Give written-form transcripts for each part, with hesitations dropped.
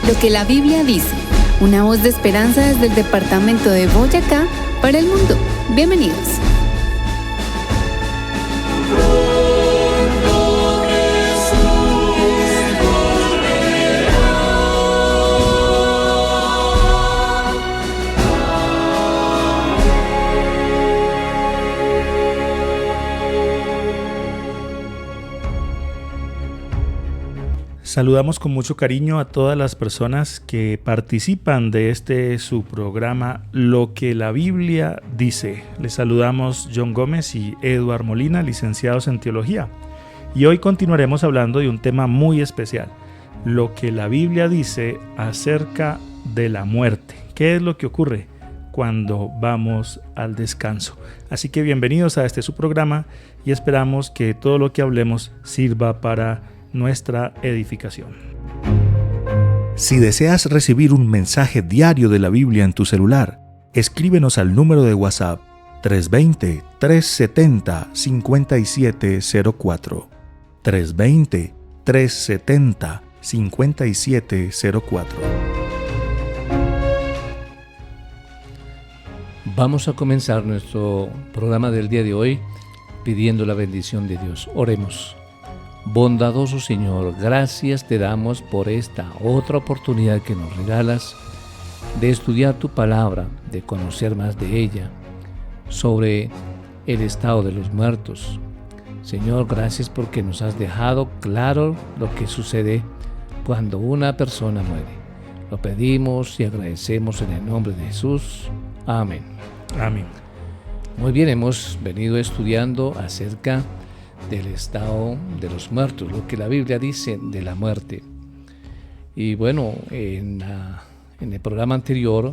Lo que la Biblia dice, una voz de esperanza desde el departamento de Boyacá para el mundo. Bienvenidos. Saludamos con mucho cariño a todas las personas que participan de su programa Lo que la Biblia dice. Les saludamos John Gómez y Eduard Molina, licenciados en Teología. Y hoy continuaremos hablando de un tema muy especial, lo que la Biblia dice acerca de la muerte. ¿Qué es lo que ocurre cuando vamos al descanso? Así que bienvenidos a su programa y esperamos que todo lo que hablemos sirva para nuestra edificación. Si deseas recibir un mensaje diario de la Biblia en tu celular, escríbenos al número de WhatsApp 320-370-5704. 320-370-5704. Vamos a comenzar nuestro programa del día de hoy pidiendo la bendición de Dios. Oremos. Bondadoso Señor, gracias te damos por esta otra oportunidad que nos regalas de estudiar tu palabra, de conocer más de ella, sobre el estado de los muertos. Señor, gracias porque nos has dejado claro lo que sucede cuando una persona muere. Lo pedimos y agradecemos en el nombre de Jesús. Amén. Amén. Muy bien, hemos venido estudiando acerca del estado de los muertos, lo que la Biblia dice de la muerte. Y bueno, en el programa anterior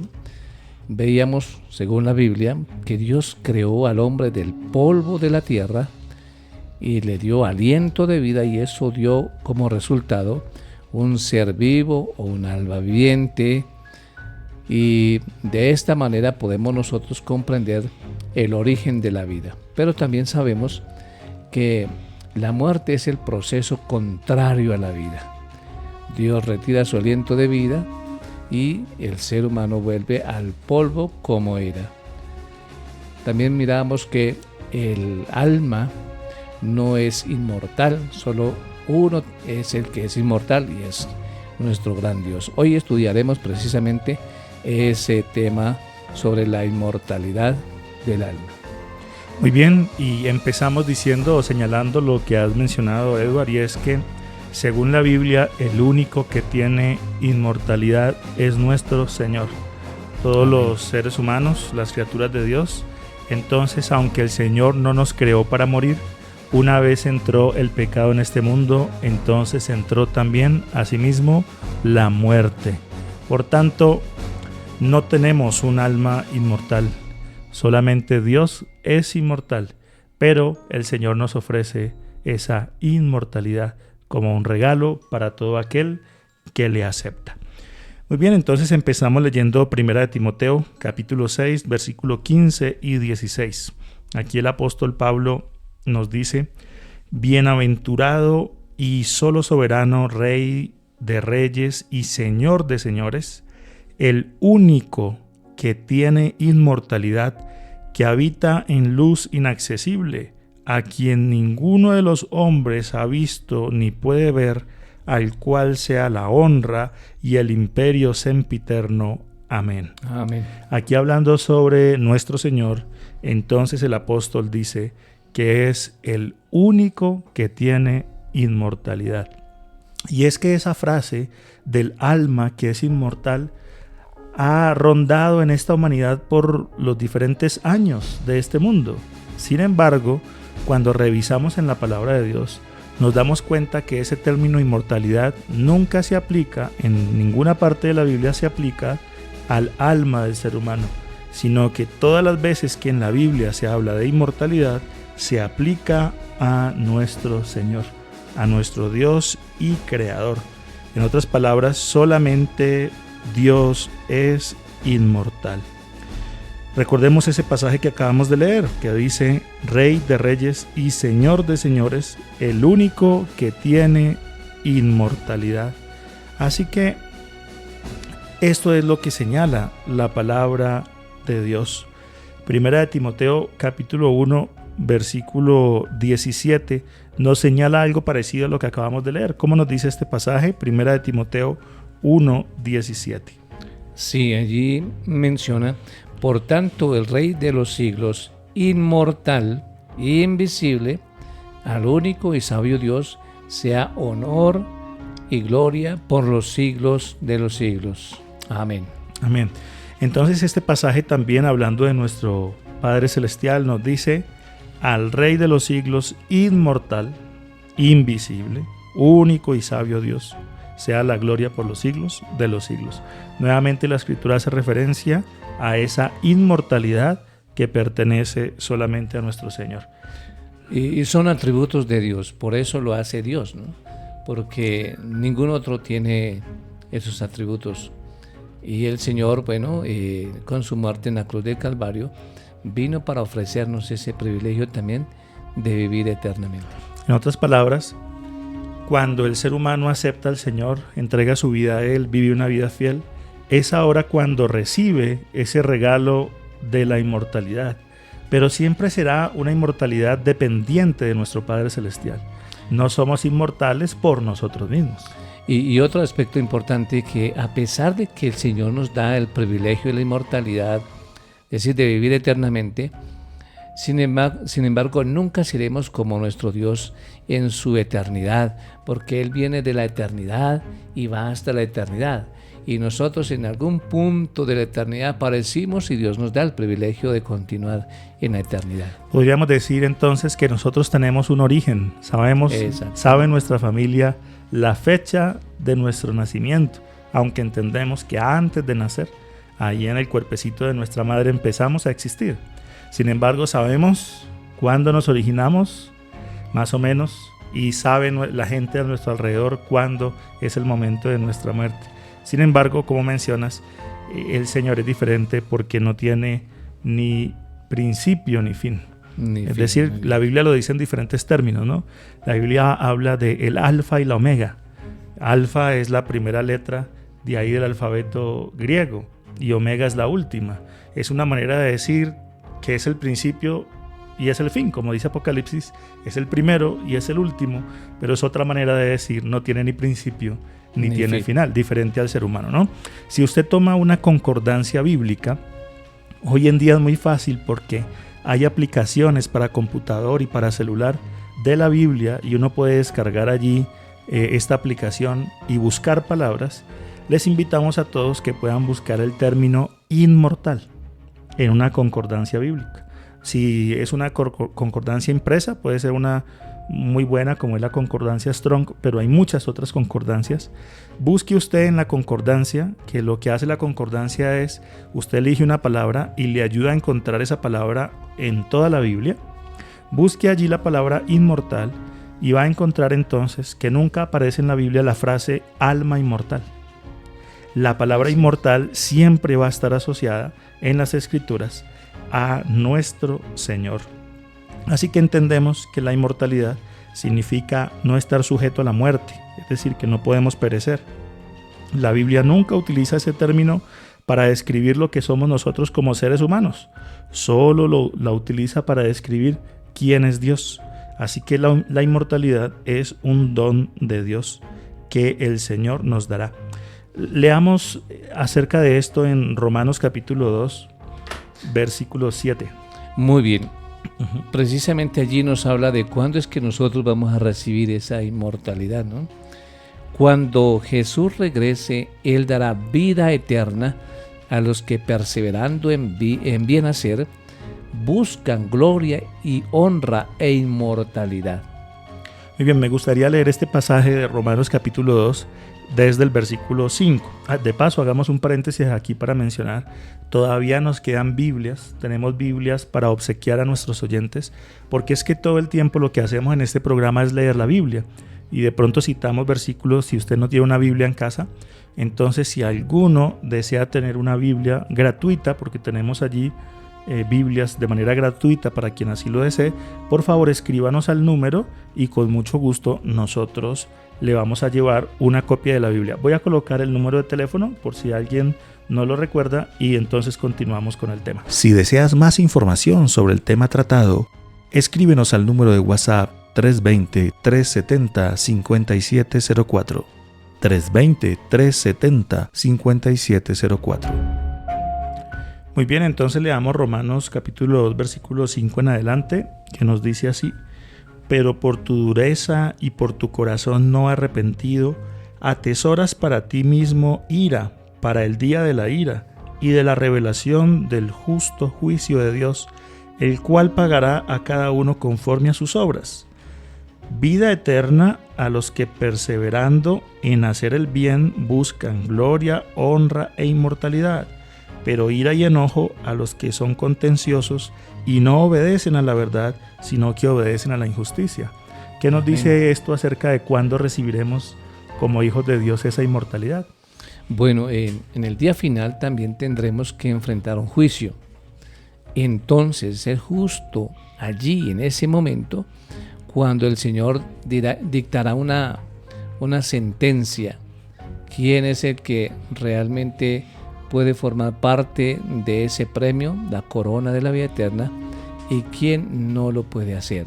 veíamos, según la Biblia, que Dios creó al hombre del polvo de la tierra y le dio aliento de vida, y eso dio como resultado un ser vivo o un alma viviente. Y de esta manera podemos nosotros comprender el origen de la vida. Pero también sabemos que la muerte es el proceso contrario a la vida. Dios retira su aliento de vida y el ser humano vuelve al polvo como era. También miramos que el alma no es inmortal, solo uno es el que es inmortal y es nuestro gran Dios. Hoy estudiaremos precisamente ese tema sobre la inmortalidad del alma. Muy bien, y empezamos diciendo o señalando lo que has mencionado, Eduard, y es que según la Biblia el único que tiene inmortalidad es nuestro Señor. Todos los seres humanos, las criaturas de Dios, entonces aunque el Señor no nos creó para morir, una vez entró el pecado en este mundo, entonces entró también asimismo la muerte. Por tanto, no tenemos un alma inmortal. Solamente Dios es inmortal, pero el Señor nos ofrece esa inmortalidad como un regalo para todo aquel que le acepta. Muy bien, entonces empezamos leyendo 1 Timoteo, capítulo 6, versículo 15 y 16. Aquí el apóstol Pablo nos dice: Bienaventurado y solo soberano Rey de reyes y Señor de señores, el único que tiene inmortalidad, que habita en luz inaccesible, a quien ninguno de los hombres ha visto ni puede ver, al cual sea la honra y el imperio sempiterno. Amén. Amén. Aquí hablando sobre nuestro Señor, entonces el apóstol dice que es el único que tiene inmortalidad. Y es que esa frase del alma que es inmortal ha rondado en esta humanidad por los diferentes años de este mundo. Sin embargo, cuando revisamos en la palabra de Dios, nos damos cuenta que ese término inmortalidad nunca se aplica, en ninguna parte de la Biblia se aplica al alma del ser humano, sino que todas las veces que en la Biblia se habla de inmortalidad, se aplica a nuestro Señor, a nuestro Dios y Creador. En otras palabras, solamente Dios es inmortal. Recordemos ese pasaje que acabamos de leer, que dice: Rey de reyes y Señor de señores, el único que tiene inmortalidad. Así que esto es lo que señala la palabra de Dios. Primera de Timoteo capítulo 1 versículo 17 nos señala algo parecido a lo que acabamos de leer. ¿Cómo nos dice este pasaje? Primera de Timoteo 1, 17. Sí, allí menciona: por tanto, el Rey de los siglos, inmortal e invisible, al único y sabio Dios, sea honor y gloria por los siglos de los siglos. Amén. Amén. Entonces este pasaje también, hablando de nuestro Padre Celestial, nos dice: al Rey de los siglos, inmortal, invisible, único y sabio Dios, sea la gloria por los siglos de los siglos. Nuevamente la Escritura hace referencia a esa inmortalidad que pertenece solamente a nuestro Señor. Y son atributos de Dios, por eso lo hace Dios, ¿no? Porque ningún otro tiene esos atributos. Y el Señor, con su muerte en la cruz del Calvario, vino para ofrecernos ese privilegio también de vivir eternamente. En otras palabras, cuando el ser humano acepta al Señor, entrega su vida a Él, vive una vida fiel, es ahora cuando recibe ese regalo de la inmortalidad. Pero siempre será una inmortalidad dependiente de nuestro Padre Celestial. No somos inmortales por nosotros mismos. Y otro aspecto importante, que a pesar de que el Señor nos da el privilegio de la inmortalidad, es decir, de vivir eternamente, sin embargo, nunca seremos como nuestro Dios en su eternidad, porque Él viene de la eternidad y va hasta la eternidad. Y nosotros en algún punto de la eternidad aparecimos y Dios nos da el privilegio de continuar en la eternidad. Podríamos decir entonces que nosotros tenemos un origen, sabe nuestra familia la fecha de nuestro nacimiento, aunque entendemos que antes de nacer, ahí en el cuerpecito de nuestra madre empezamos a existir. Sin embargo, sabemos cuándo nos originamos, más o menos, y sabe la gente a nuestro alrededor cuándo es el momento de nuestra muerte. Sin embargo, como mencionas, el Señor es diferente porque no tiene ni principio ni fin. La Biblia lo dice en diferentes términos, ¿no? La Biblia habla de el alfa y la omega. Alfa es la primera letra de ahí del alfabeto griego y omega es la última. Es una manera de decir que es el principio y es el fin, como dice Apocalipsis, es el primero y es el último, pero es otra manera de decir, no tiene ni principio ni tiene final, diferente al ser humano, ¿no? Si usted toma una concordancia bíblica, hoy en día es muy fácil porque hay aplicaciones para computador y para celular de la Biblia y uno puede descargar allí esta aplicación y buscar palabras. Les invitamos a todos que puedan buscar el término inmortal en una concordancia bíblica. Si es una concordancia impresa, puede ser una muy buena como es la concordancia Strong, pero hay muchas otras concordancias. Busque usted en la concordancia, que lo que hace la concordancia es, usted elige una palabra y le ayuda a encontrar esa palabra en toda la Biblia. Busque allí la palabra inmortal y va a encontrar entonces que nunca aparece en la Biblia la frase alma inmortal. La palabra inmortal siempre va a estar asociada en las Escrituras a nuestro Señor. Así que entendemos que la inmortalidad significa no estar sujeto a la muerte, es decir, que no podemos perecer. La Biblia nunca utiliza ese término para describir lo que somos nosotros como seres humanos, solo la utiliza para describir quién es Dios. Así que la inmortalidad es un don de Dios que el Señor nos dará. Leamos acerca de esto en Romanos capítulo 2, versículo 7. Muy bien. Precisamente allí nos habla de cuándo es que nosotros vamos a recibir esa inmortalidad, ¿no? Cuando Jesús regrese, Él dará vida eterna a los que perseverando en bien hacer, buscan gloria y honra e inmortalidad. Muy bien, me gustaría leer este pasaje de Romanos capítulo 2 desde el versículo 5. De paso, hagamos un paréntesis aquí para mencionar, todavía nos quedan Biblias, tenemos Biblias para obsequiar a nuestros oyentes, porque es que todo el tiempo lo que hacemos en este programa es leer la Biblia, y de pronto citamos versículos. Si usted no tiene una Biblia en casa, entonces si alguno desea tener una Biblia gratuita, porque tenemos allí Biblias de manera gratuita para quien así lo desee, por favor escríbanos al número y con mucho gusto nosotros le vamos a llevar una copia de la Biblia. Voy a colocar el número de teléfono por si alguien no lo recuerda y entonces continuamos con el tema. Si deseas más información sobre el tema tratado, escríbenos al número de WhatsApp 320-370-5704. 320-370-5704. Muy bien, entonces leamos Romanos capítulo 2, versículo 5 en adelante, que nos dice así: pero por tu dureza y por tu corazón no arrepentido, atesoras para ti mismo ira, para el día de la ira y de la revelación del justo juicio de Dios, el cual pagará a cada uno conforme a sus obras. Vida eterna a los que perseverando en hacer el bien buscan gloria, honra e inmortalidad, pero ira y enojo a los que son contenciosos y no obedecen a la verdad, sino que obedecen a la injusticia. ¿Qué nos dice esto acerca de cuándo recibiremos como hijos de Dios esa inmortalidad? Bueno, en el día final también tendremos que enfrentar un juicio. Entonces es justo allí, en ese momento, cuando el Señor dictará una sentencia. ¿Quién es el que realmente puede formar parte de ese premio, la corona de la vida eterna, y quién no lo puede hacer?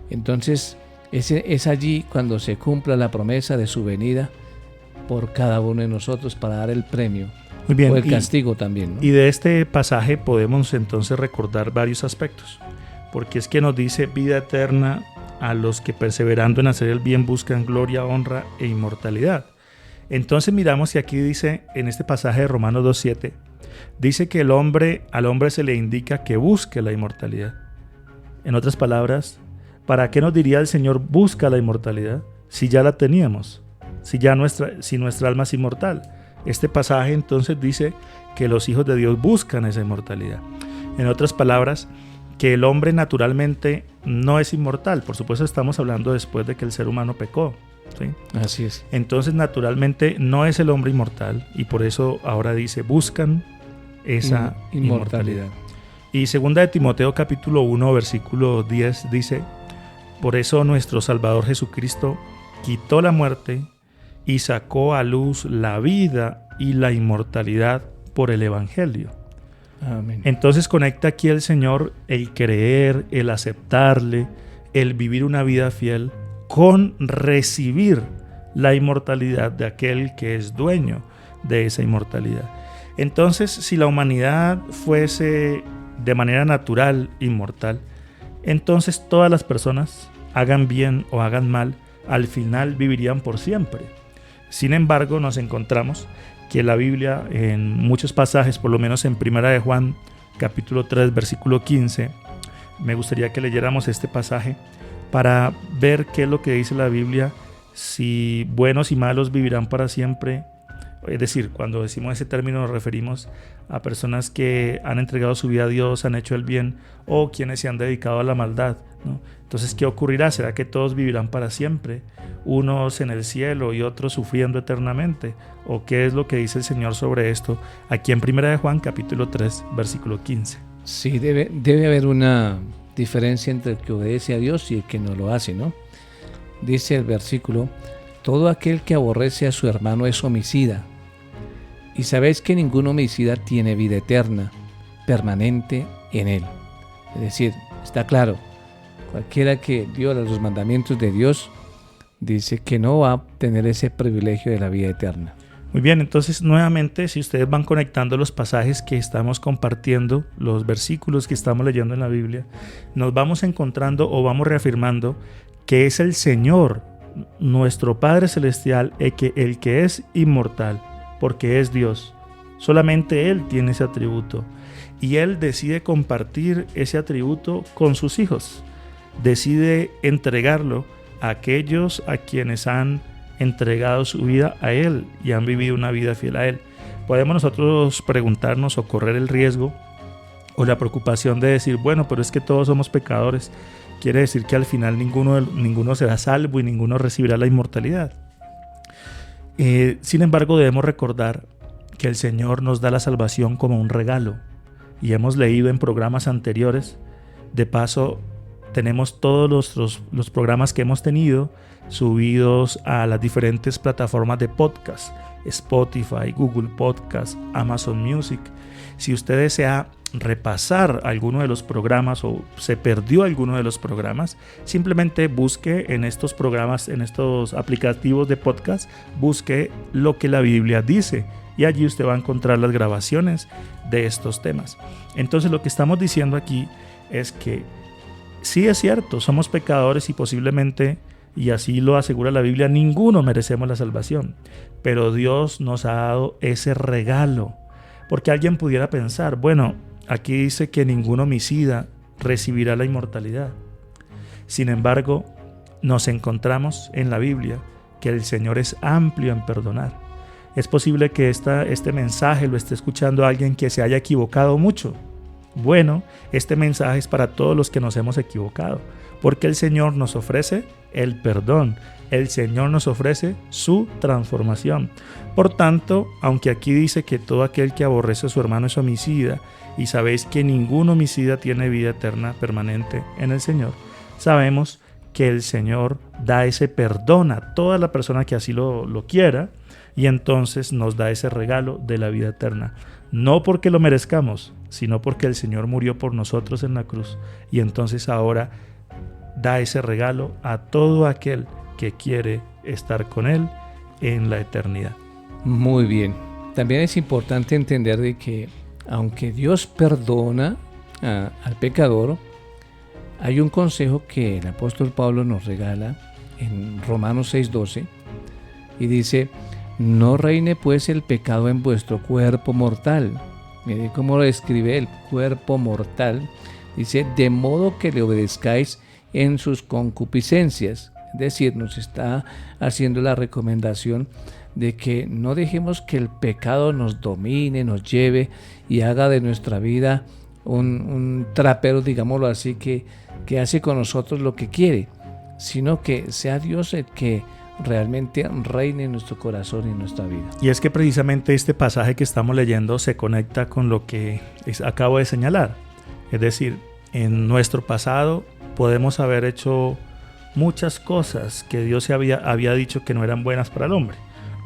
Entonces es allí cuando se cumpla la promesa de su venida por cada uno de nosotros para dar el premio. Muy bien, o el castigo también, ¿no? Y de este pasaje podemos entonces recordar varios aspectos, porque es que nos dice vida eterna a los que perseverando en hacer el bien buscan gloria, honra e inmortalidad. Entonces miramos que aquí dice, en este pasaje de Romanos 2:7, dice que al hombre se le indica que busque la inmortalidad. En otras palabras, ¿para qué nos diría el Señor busca la inmortalidad si ya la teníamos? Si nuestra alma es inmortal. Este pasaje entonces dice que los hijos de Dios buscan esa inmortalidad. En otras palabras, que el hombre naturalmente no es inmortal. Por supuesto estamos hablando después de que el ser humano pecó, ¿sí? Así es. Entonces naturalmente no es el hombre inmortal y por eso ahora dice buscan esa inmortalidad. Y 2 de Timoteo capítulo 1 versículo 10 dice: por eso nuestro Salvador Jesucristo quitó la muerte y sacó a luz la vida y la inmortalidad por el Evangelio. Amén. Entonces conecta aquí el Señor el creer, el aceptarle, el vivir una vida fiel con recibir la inmortalidad de aquel que es dueño de esa inmortalidad. Entonces, si la humanidad fuese de manera natural inmortal, entonces todas las personas, hagan bien o hagan mal, al final vivirían por siempre. Sin embargo, nos encontramos que la Biblia en muchos pasajes, por lo menos en 1 de Juan capítulo 3 versículo 15, me gustaría que leyéramos este pasaje para ver qué es lo que dice la Biblia, si buenos y malos vivirán para siempre. Es decir, cuando decimos ese término nos referimos a personas que han entregado su vida a Dios, han hecho el bien, o quienes se han dedicado a la maldad, ¿no? Entonces, ¿qué ocurrirá? ¿Será que todos vivirán para siempre? Unos en el cielo y otros sufriendo eternamente. ¿O qué es lo que dice el Señor sobre esto aquí en 1 de Juan capítulo 3 versículo 15? Sí, debe haber una diferencia entre el que obedece a Dios y el que no lo hace, ¿no? Dice el versículo: todo aquel que aborrece a su hermano es homicida, y sabéis que ningún homicida tiene vida eterna, permanente en él. Es decir, está claro, cualquiera que viola los mandamientos de Dios dice que no va a tener ese privilegio de la vida eterna. Muy bien, entonces nuevamente, si ustedes van conectando los pasajes que estamos compartiendo, los versículos que estamos leyendo en la Biblia, nos vamos encontrando o vamos reafirmando que es el Señor, nuestro Padre Celestial, el que es inmortal, porque es Dios. Solamente Él tiene ese atributo y Él decide compartir ese atributo con sus hijos. Decide entregarlo a aquellos a quienes han entregado su vida a Él y han vivido una vida fiel a Él. Podemos nosotros preguntarnos o correr el riesgo o la preocupación de decir, bueno, pero es que todos somos pecadores. Quiere decir que al final ninguno será salvo y ninguno recibirá la inmortalidad. Sin embargo, debemos recordar que el Señor nos da la salvación como un regalo. y hemos leído en programas anteriores. De paso, tenemos todos los programas que hemos tenido subidos a las diferentes plataformas de podcast: Spotify, Google Podcast, Amazon Music. Si usted desea repasar alguno de los programas o se perdió alguno de los programas, simplemente busque en estos programas, en estos aplicativos de podcast, busque Lo que la Biblia dice, y allí usted va a encontrar las grabaciones de estos temas. Entonces, lo que estamos diciendo aquí es que sí es cierto, somos pecadores y posiblemente, y así lo asegura la Biblia, ninguno merecemos la salvación, pero Dios nos ha dado ese regalo. Porque alguien pudiera pensar, bueno, aquí dice que ningún homicida recibirá la inmortalidad. Sin embargo, nos encontramos en la Biblia que el Señor es amplio en perdonar. Es posible que este mensaje lo esté escuchando alguien que se haya equivocado mucho. Bueno, este mensaje es para todos los que nos hemos equivocado, porque el Señor nos ofrece el perdón. El Señor nos ofrece su transformación. Por tanto, aunque aquí dice que todo aquel que aborrece a su hermano es homicida, y sabéis que ningún homicida tiene vida eterna permanente en el Señor, sabemos que el Señor da ese perdón a toda la persona que así lo quiera, y entonces nos da ese regalo de la vida eterna. No porque lo merezcamos, sino porque el Señor murió por nosotros en la cruz, y entonces ahora da ese regalo a todo aquel que quiere estar con Él en la eternidad. Muy bien. También es importante entender de que aunque Dios perdona al pecador, hay un consejo que el apóstol Pablo nos regala en Romanos 6:12 y dice: no reine pues el pecado en vuestro cuerpo mortal. Mire cómo lo describe el cuerpo mortal. Dice: de modo que le obedezcáis en sus concupiscencias. Es decir, nos está haciendo la recomendación de que no dejemos que el pecado nos domine, nos lleve y haga de nuestra vida un trapero, digámoslo así, que hace con nosotros lo que quiere, sino que sea Dios el que realmente reine en nuestro corazón y en nuestra vida. Y es que precisamente este pasaje que estamos leyendo se conecta con lo que acabo de señalar. Es decir, en nuestro pasado podemos haber hecho muchas cosas que Dios había dicho que no eran buenas para el hombre,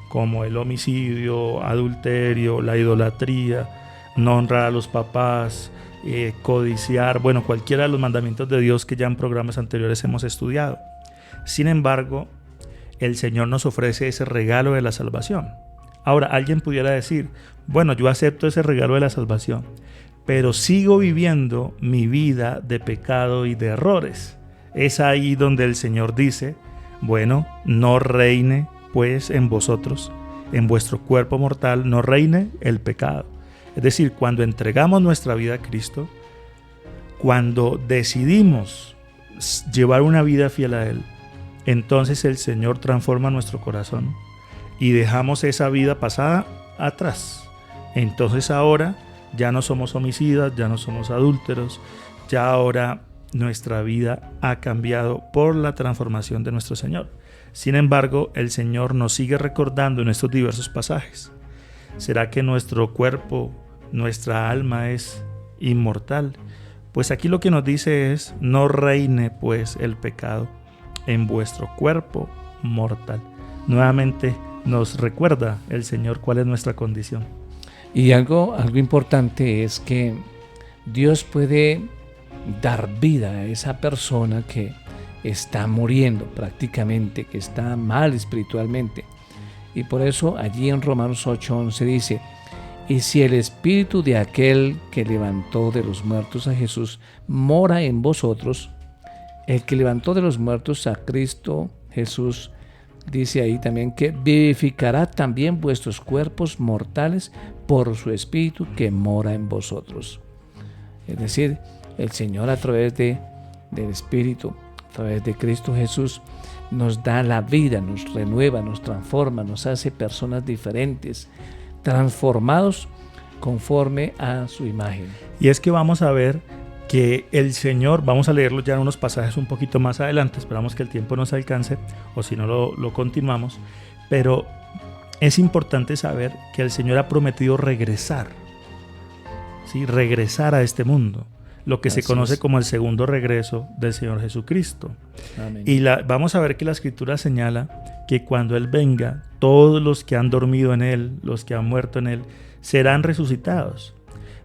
como el homicidio, adulterio, la idolatría, no honrar a los papás, codiciar, bueno, cualquiera de los mandamientos de Dios que ya en programas anteriores hemos estudiado. Sin embargo, el Señor nos ofrece ese regalo de la salvación. Ahora, alguien pudiera decir, bueno, yo acepto ese regalo de la salvación, pero sigo viviendo mi vida de pecado y de errores. Es ahí donde el Señor dice, bueno, no reine pues en vosotros, en vuestro cuerpo mortal, no reine el pecado. Es decir, cuando entregamos nuestra vida a Cristo, cuando decidimos llevar una vida fiel a Él, entonces el Señor transforma nuestro corazón y dejamos esa vida pasada atrás. Entonces ahora ya no somos homicidas, ya no somos adúlteros, ya ahora nuestra vida ha cambiado por la transformación de nuestro Señor. Sin embargo, el Señor nos sigue recordando en estos diversos pasajes. ¿Será que nuestro cuerpo, nuestra alma es inmortal? Pues aquí lo que nos dice es, no reine pues el pecado en vuestro cuerpo mortal. Nuevamente nos recuerda el Señor cuál es nuestra condición. Y algo importante es que Dios puede dar vida a esa persona que está muriendo prácticamente, que está mal espiritualmente. Y por eso allí en Romanos 8:11 dice: y si el espíritu de aquel que levantó de los muertos a Jesús mora en vosotros, el que levantó de los muertos a Cristo Jesús, dice ahí también que vivificará también vuestros cuerpos mortales por su espíritu que mora en vosotros. Es decir, el Señor a través del Espíritu, a través de Cristo Jesús, nos da la vida, nos renueva, nos transforma, nos hace personas diferentes, transformados conforme a su imagen. Y es que vamos a ver que el Señor, vamos a leerlo ya en unos pasajes un poquito más adelante, esperamos que el tiempo nos alcance, o si no lo continuamos, pero es importante saber que el Señor ha prometido regresar. ¿sí? Regresar a este mundo, lo que se Así conoce es. como el segundo regreso del Señor Jesucristo. Amén. Y vamos a ver que la Escritura señala que cuando Él venga, todos los que han dormido en Él, los que han muerto en Él, serán resucitados,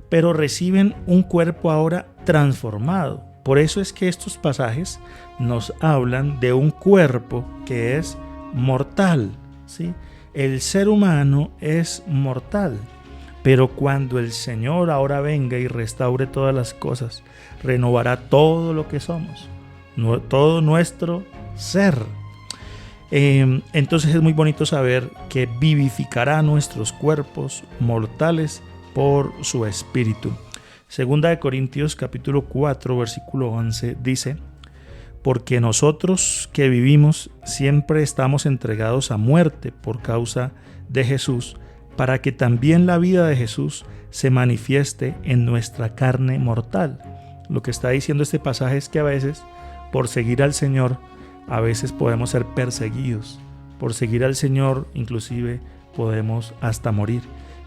pero reciben un cuerpo ahora transformado. Por eso es que estos pasajes nos hablan de un cuerpo que es mortal, ¿sí? El ser humano es mortal, pero cuando el Señor ahora venga y restaure todas las cosas, renovará todo lo que somos, todo nuestro ser. Entonces es muy bonito saber que vivificará nuestros cuerpos mortales por su Espíritu. Segunda de Corintios capítulo 4 versículo 11 dice: porque nosotros que vivimos siempre estamos entregados a muerte por causa de Jesús, para que también la vida de Jesús se manifieste en nuestra carne mortal. Lo que está diciendo este pasaje es que a veces, por seguir al Señor, a veces podemos ser perseguidos. Por seguir al Señor, inclusive, podemos hasta morir.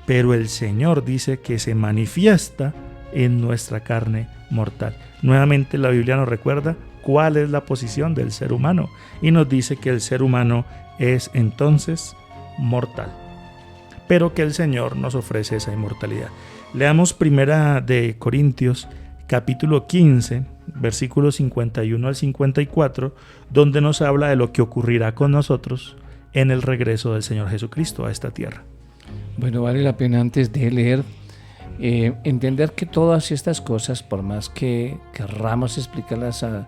Pero el Señor dice que se manifiesta en nuestra carne mortal. Nuevamente la Biblia nos recuerda cuál es la posición del ser humano y nos dice que el ser humano es entonces mortal, pero que el Señor nos ofrece esa inmortalidad. Leamos primera de Corintios capítulo 15 versículos 51 al 54, donde nos habla de lo que ocurrirá con nosotros en el regreso del Señor Jesucristo a esta tierra. Bueno, vale la pena antes de leer entender que todas estas cosas, por más que querramos explicarlas a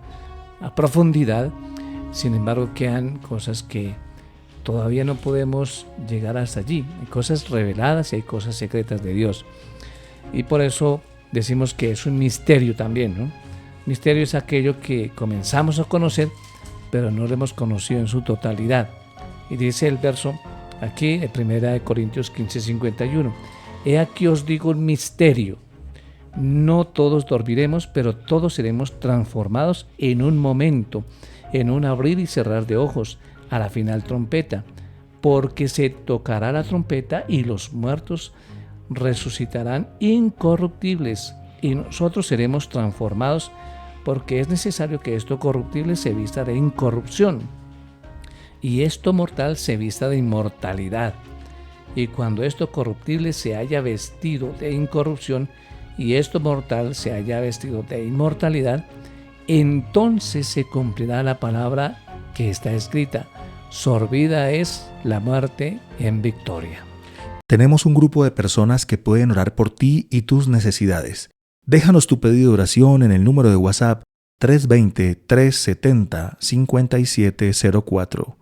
profundidad, sin embargo quedan cosas que todavía no podemos llegar hasta allí. Hay cosas reveladas y hay cosas secretas de Dios. Y por eso decimos que es un misterio también, ¿no? Misterio es aquello que comenzamos a conocer, pero no lo hemos conocido en su totalidad. Y dice el verso aquí, en 1 Corintios 15:51, he aquí os digo un misterio, no todos dormiremos, pero todos seremos transformados en un momento, en un abrir y cerrar de ojos, a la final trompeta, porque se tocará la trompeta y los muertos resucitarán incorruptibles y nosotros seremos transformados, porque es necesario que esto corruptible se vista de incorrupción y esto mortal se vista de inmortalidad. Y cuando esto corruptible se haya vestido de incorrupción y esto mortal se haya vestido de inmortalidad, entonces se cumplirá la palabra que está escrita: sorbida es la muerte en victoria. Tenemos un grupo de personas que pueden orar por ti y tus necesidades. Déjanos tu pedido de oración en el número de WhatsApp 320-370-5704.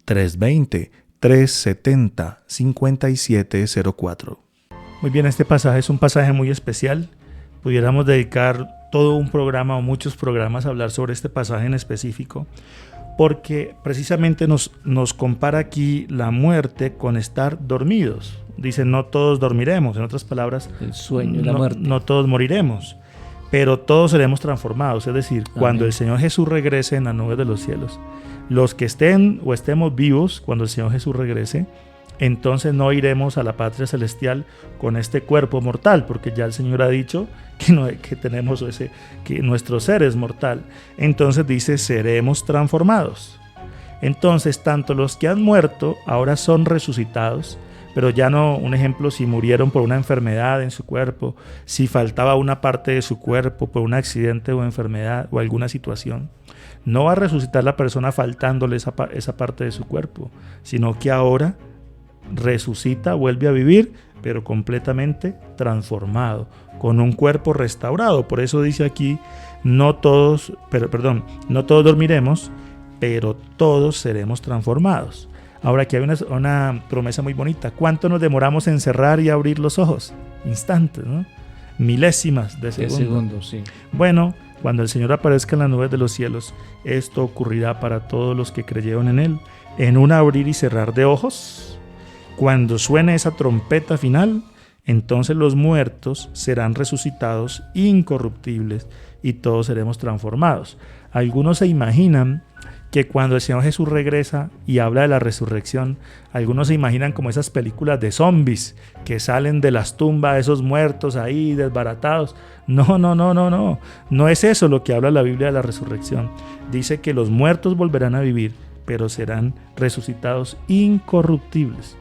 320-370-5704. Muy bien, este pasaje es un pasaje muy especial. Pudiéramos dedicar todo un programa o muchos programas a hablar sobre este pasaje en específico, porque precisamente nos compara aquí la muerte con estar dormidos. Dice, no todos dormiremos, en otras palabras, el sueño y la muerte. No todos moriremos, pero todos seremos transformados. Es decir, cuando el Señor Jesús regrese en las nubes de los cielos, los que estén o estemos vivos cuando el Señor Jesús regrese, entonces no iremos a la patria celestial con este cuerpo mortal, porque ya el Señor ha dicho que tenemos que nuestro ser es mortal. Entonces dice, seremos transformados. Entonces tanto los que han muerto ahora son resucitados, pero ya no, un ejemplo, si murieron por una enfermedad en su cuerpo, si faltaba una parte de su cuerpo por un accidente o enfermedad o alguna situación, no va a resucitar la persona faltándole esa parte de su cuerpo, sino que ahora resucita, vuelve a vivir, pero completamente transformado, con un cuerpo restaurado. Por eso dice aquí, no todos dormiremos, pero todos seremos transformados. Ahora aquí hay una promesa muy bonita. ¿Cuánto nos demoramos en cerrar y abrir los ojos? Instantes, ¿no? Milésimas de segundo. Sí. Bueno, cuando el Señor aparezca en las nubes de los cielos, esto ocurrirá para todos los que creyeron en Él, en un abrir y cerrar de ojos. Cuando suene esa trompeta final, entonces los muertos serán resucitados incorruptibles y todos seremos transformados. Algunos se imaginan que cuando el Señor Jesús regresa y habla de la resurrección, algunos se imaginan como esas películas de zombies que salen de las tumbas, esos muertos ahí desbaratados. No es eso lo que habla la Biblia de la resurrección. Dice que los muertos volverán a vivir, pero serán resucitados incorruptibles.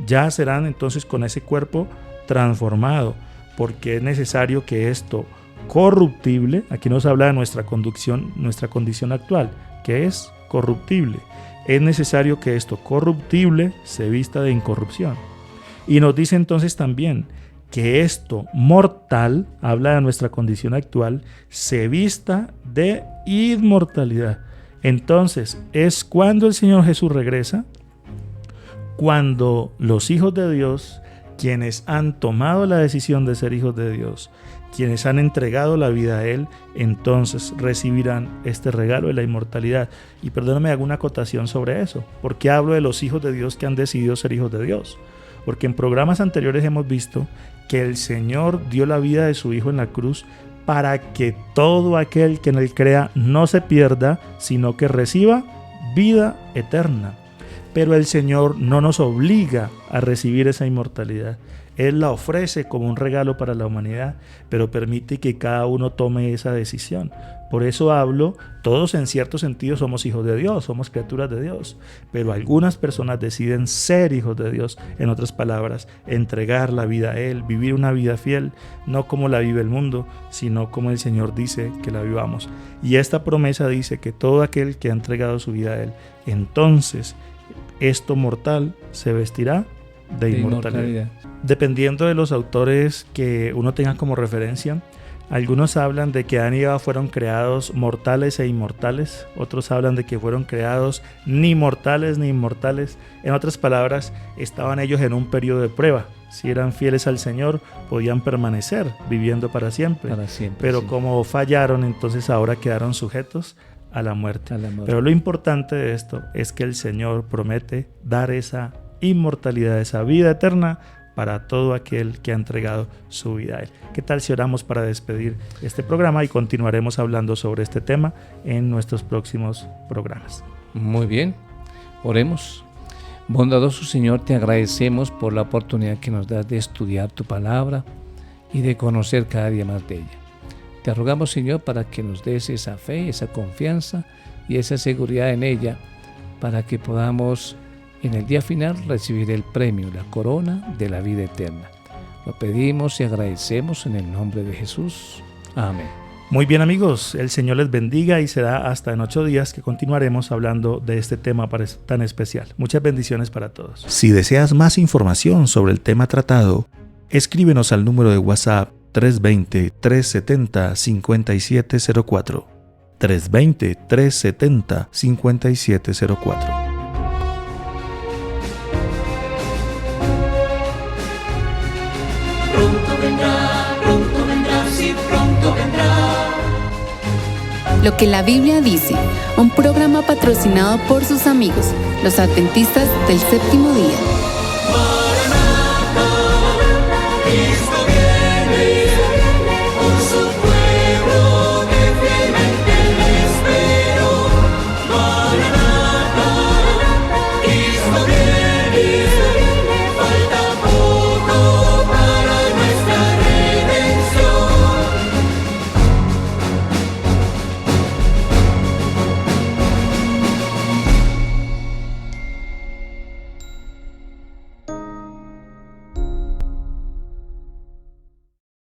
Ya serán entonces con ese cuerpo transformado, porque es necesario que esto corruptible, aquí nos habla de nuestra condición actual, que es corruptible. Es necesario que esto corruptible se vista de incorrupción. Y nos dice entonces también que esto mortal, habla de nuestra condición actual, se vista de inmortalidad. Entonces, es cuando el Señor Jesús regresa, cuando los hijos de Dios, quienes han tomado la decisión de ser hijos de Dios, quienes han entregado la vida a Él, entonces recibirán este regalo de la inmortalidad. Y perdóname, hago una acotación sobre eso. ¿Por qué hablo de los hijos de Dios que han decidido ser hijos de Dios? Porque en programas anteriores hemos visto que el Señor dio la vida de su Hijo en la cruz para que todo aquel que en Él crea no se pierda, sino que reciba vida eterna. Pero el Señor no nos obliga a recibir esa inmortalidad. Él la ofrece como un regalo para la humanidad, pero permite que cada uno tome esa decisión. Por eso hablo, todos en cierto sentido somos hijos de Dios, somos criaturas de Dios, pero algunas personas deciden ser hijos de Dios, en otras palabras, entregar la vida a Él, vivir una vida fiel, no como la vive el mundo, sino como el Señor dice que la vivamos. Y esta promesa dice que todo aquel que ha entregado su vida a Él, entonces esto mortal se vestirá de inmortalidad. Dependiendo de los autores que uno tenga como referencia, algunos hablan de que Adán y Eva fueron creados mortales e inmortales, otros hablan de que fueron creados ni mortales ni inmortales. En otras palabras, estaban ellos en un periodo de prueba. Si eran fieles al Señor, podían permanecer viviendo para siempre. Pero sí, como fallaron, entonces ahora quedaron sujetos a la muerte. Pero lo importante de esto es que el Señor promete dar esa inmortalidad, esa vida eterna para todo aquel que ha entregado su vida a Él. ¿Qué tal si oramos para despedir este programa y continuaremos hablando sobre este tema en nuestros próximos programas? Muy bien, oremos. Bondadoso Señor, te agradecemos por la oportunidad que nos das de estudiar tu palabra y de conocer cada día más de ella. Te rogamos, Señor, para que nos des esa fe, esa confianza y esa seguridad en ella, para que podamos en el día final recibir el premio, la corona de la vida eterna. Lo pedimos y agradecemos en el nombre de Jesús. Amén. Muy bien, amigos, el Señor les bendiga y será hasta en 8 días que continuaremos hablando de este tema tan especial. Muchas bendiciones para todos. Si deseas más información sobre el tema tratado, escríbenos al número de WhatsApp 320-370-5704. 320-370-5704. Pronto vendrá, sí, pronto vendrá. Lo que la Biblia dice, un programa patrocinado por sus amigos, los adventistas del séptimo día.